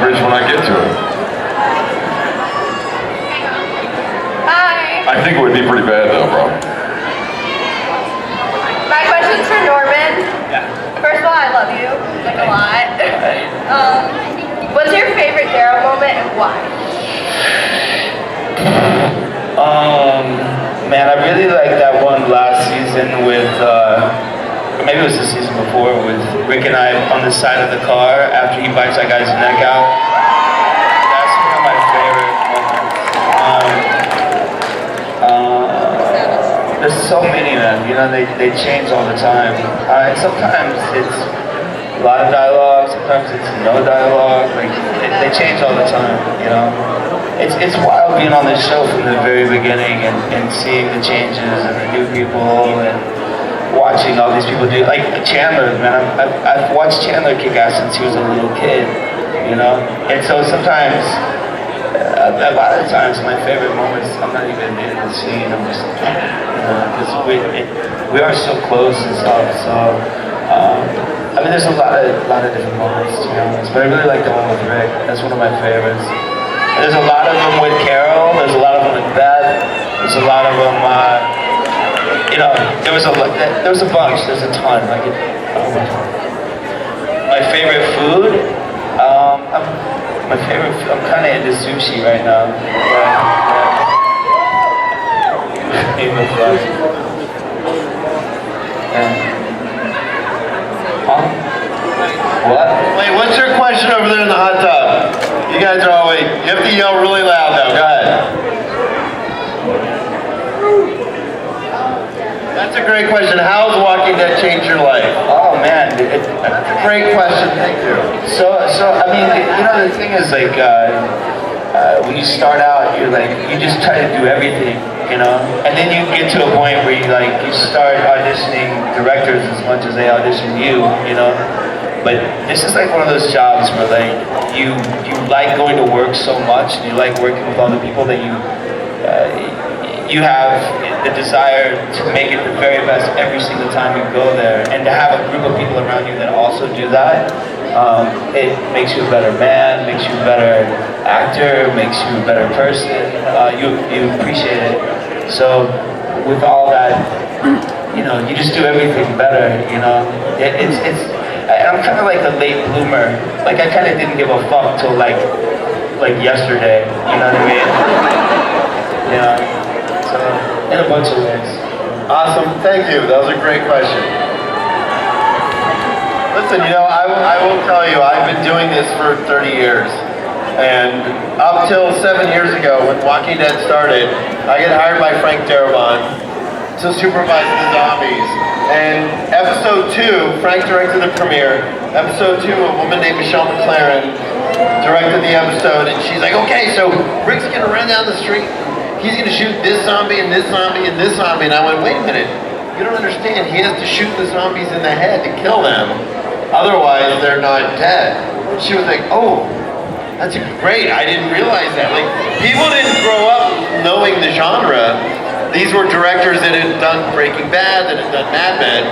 average when I get to it. Hi. I think it would be pretty bad though, bro. My question's for Norman. Yeah. First of all, I love you, like a lot. What's your favorite Daryl moment and why? Man, I really like that one last season with, or maybe it was the season before, with Rick and I on the side of the car after he bites that guy's neck out. That's one of my favorite moments. There's so many of them, you know, they change all the time. Sometimes it's a lot of dialogue, sometimes it's no dialogue, like, they change all the time, you know. It's wild being on this show from the very beginning and seeing the changes and the new people and watching all these people do, like Chandler, man, I've watched Chandler kick ass since he was a little kid, you know? And so sometimes, a lot of times my favorite moments, I'm not even in the scene, I'm just, because we are so close and stuff, so, I mean, there's a lot of different moments, to be honest, but I really like the one with Rick. That's one of my favorites. There's a lot of them with Carol. There's a lot of them with Beth. There's a lot of them, you know, there was a bunch. There's a ton. Like, my favorite food. I'm kind of into sushi right now. What? Wait, what's your question over there in the hot tub? You guys are all waiting. You have to yell really loud though. Go ahead. That's a great question. How's Walking Dead changed your life? Oh man, That's a great question. Thank you. So I mean, you know, the thing is like, when you start out, you're like, you just try to do everything, you know, and then you get to a point where you start auditioning directors as much as they audition you, you know. But this is like one of those jobs where like you like going to work so much, and you like working with all the people that you have the desire to make it the very best every single time you go there, and to have a group of people around you that also do that. It makes you a better man, makes you a better actor, makes you a better person. You appreciate it. So with all that, you know, you just do everything better. You know, I'm kind of like a late bloomer. Like I kind of didn't give a fuck till like yesterday. You know what I mean? Yeah. So in a bunch of ways. Awesome. Thank you. That was a great question. Listen, you know, I will tell you, I've been doing this for 30 years. And up till 7 years ago, when Walking Dead started, I got hired by Frank Darabont to supervise the zombies. And episode 2, Frank directed the premiere. Episode 2, a woman named Michelle McLaren directed the episode, and she's like, okay, so Rick's gonna run down the street, he's gonna shoot this zombie and this zombie and this zombie. And I went, wait a minute, you don't understand, he has to shoot the zombies in the head to kill them. Otherwise, they're not dead. She was like, oh, that's great, I didn't realize that. Like, people didn't grow up knowing the genre. These were directors that had done Breaking Bad, that had done Mad Men.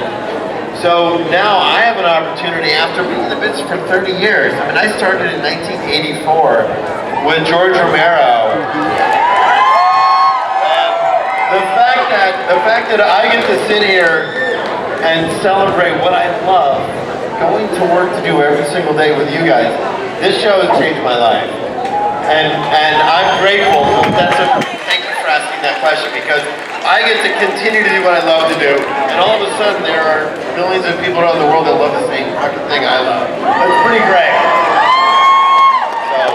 So now I have an opportunity after being in the business for 30 years. I mean, I started in 1984 with George Romero. And the fact that I get to sit here and celebrate what I love, going to work to do every single day with you guys, this show has changed my life. And I'm grateful. Thank you for asking that question, because I get to continue to do what I love to do, and all of a sudden there are millions of people around the world that love the same fucking thing I love. That's pretty great. So.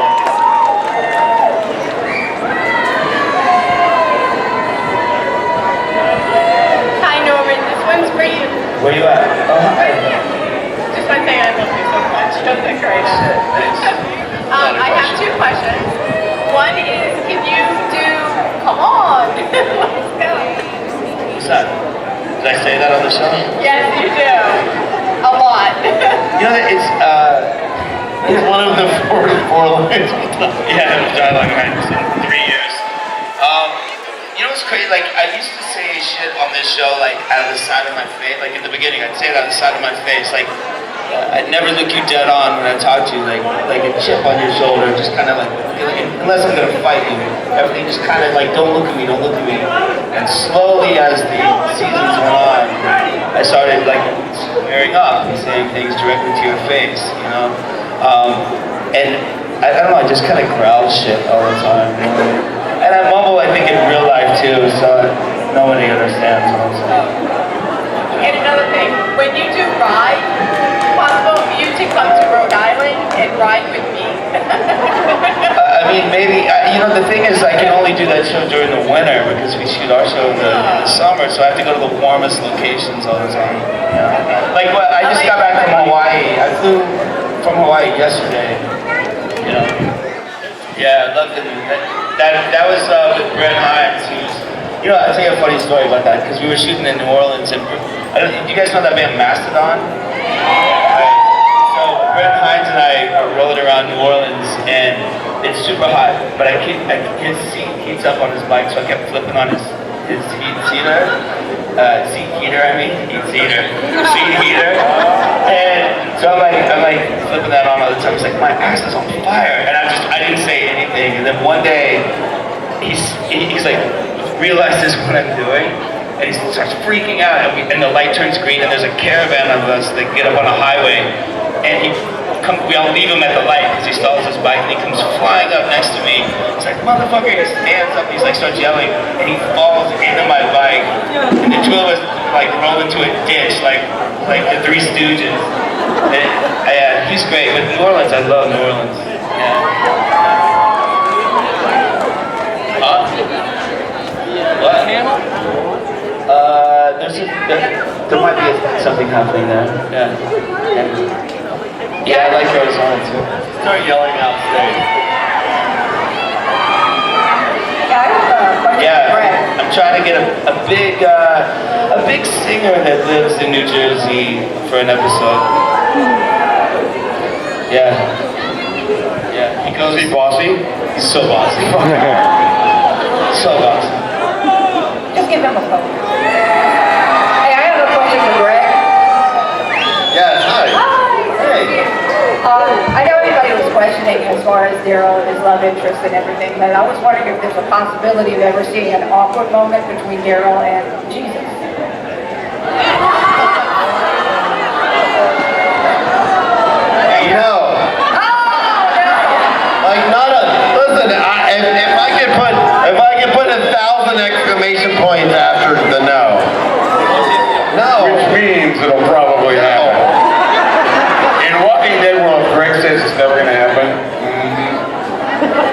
Hi Norman, this one's for you. Where you at? Oh, hi. Just want to say I love you so much. Isn't that great? I have 2 questions. One is, can you do, come on, let's go. What's that? Did I say that on the show? Yes, you do. A lot. You know, It's one of the four lines. yeah, it was dialogue I had in 3 years. You know what's what's crazy? Like, I used to say shit on this show, like, out of the side of my face. Like, in the beginning, I'd say it out of the side of my face. Like, I'd never look you dead on when I talk to you. Like a chip on your shoulder, just kind of like, unless I'm gonna fight you. Everything just kind of like, don't look at me, don't look at me. And slowly, as the seasons went on, I started, like, squaring up and saying things directly to your face, you know? And I don't know, I just kind of growl shit all the time. You know? And I mumble, I think, in real life too, so nobody understands what I'm saying. And another thing, when you do ride, possible for you to come to Rhode Island and ride with me. I mean, maybe, you know, the thing is I can only do that show during the winter because we shoot our show in the summer, so I have to go to the warmest locations all the time. Yeah. Like, well, I just got back from Hawaii. I flew from Hawaii yesterday. You know? Yeah, I loved it. That was with Brett Hines. You know, I'll tell you a funny story about that, because we were shooting in New Orleans, and do you guys know that band Mastodon? Right. So Brett Hines and I are rolling around New Orleans, and it's super hot, but his seat heats up on his bike, so I kept flipping on his seat heater, seat heater, and so I'm like flipping that on all the time. He's like, my ass is on fire, and I didn't say anything, and then one day, he's like, realizes what I'm doing, and he starts freaking out, and the light turns green, and there's a caravan of us that get up on a highway, and we all leave him at the light because he stalls his bike, and he comes flying up next to me. He's like, motherfucker, he stands up, and he's like, starts yelling, and he falls into my bike, and the two of us like roll into a ditch, like the Three Stooges. And, yeah, he's great, but New Orleans, I love New Orleans. Yeah. What? There might be something happening there. Yeah, I like Arizona too. Start yelling out stage. Yeah, I'm trying to get a big singer that lives in New Jersey for an episode. Yeah. He goes. Is he bossy? He's so bossy. So bossy. Just give him a phone. Hey, I have a question for Greg. Yes, hi. Hey. I know everybody was questioning as far as Daryl and his love interest and everything, but I was wondering if there's a possibility of ever seeing an awkward moment between Daryl and Jesus. No. Like, not a, listen, if I could put 1,000 exclamation points after the no. No. Which means it'll probably happen. In Walking Dead world, Greg says it's never gonna happen.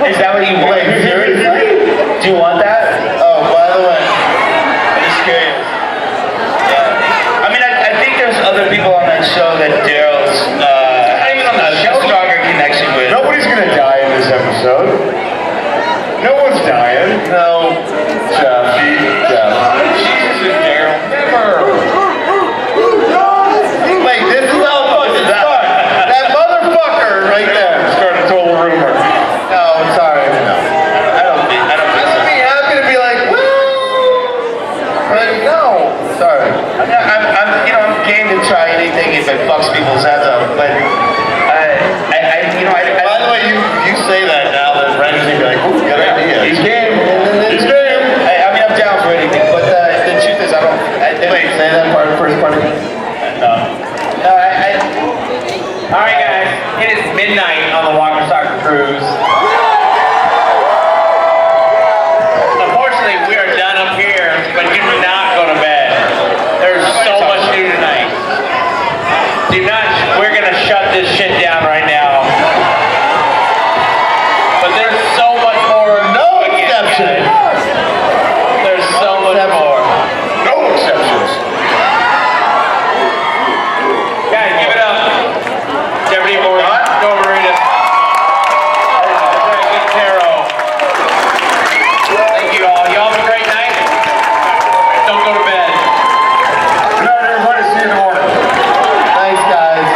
Is that what you want? Do you want that? Oh, by the way. I'm just curious. Yeah. I mean, I think there's other people on that show that Daryl's a stronger connection with. Nobody's gonna die in this episode. No one's dying. No. Jeff. Jesus and Daryl. Never. Wait, this is how it fucking starts. That motherfucker right there. Start a total rumor. No, I'm sorry. No. I don't think I'd be so. happy to be like, woo! But no. Sorry. I'm game to try anything if it fucks people's heads up, but By the way, you say that now that Brendan's gonna be like, ooh, good idea. He's game. He's game. I mean, I'm down for anything, but the truth is, Wait, say that first part again. No. All right, guys, it is midnight on the Walker Stalker cruise. Unfortunately, we are done up here, but do not go to bed. There's so much to do tonight. We're gonna shut this shit down right now. But there's so much more. No exception. There's so much more. No exceptions. Guys, give it up. Deputy Marina. Nicotero. Thank you all. Y'all have a great night. Don't go to bed. Good night, everybody. See you in the morning. Thanks, guys.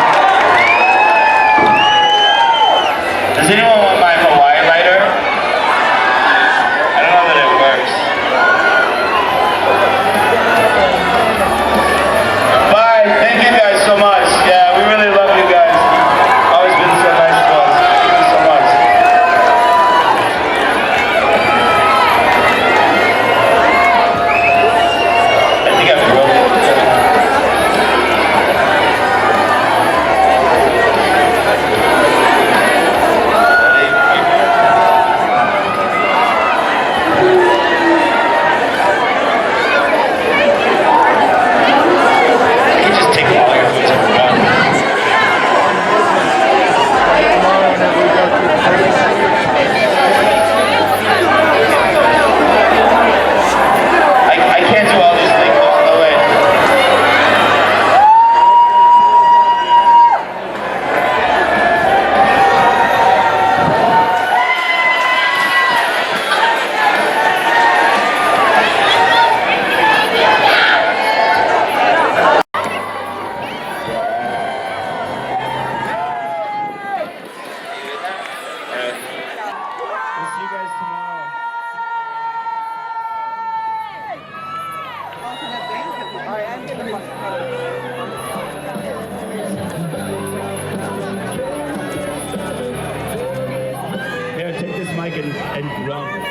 and grump.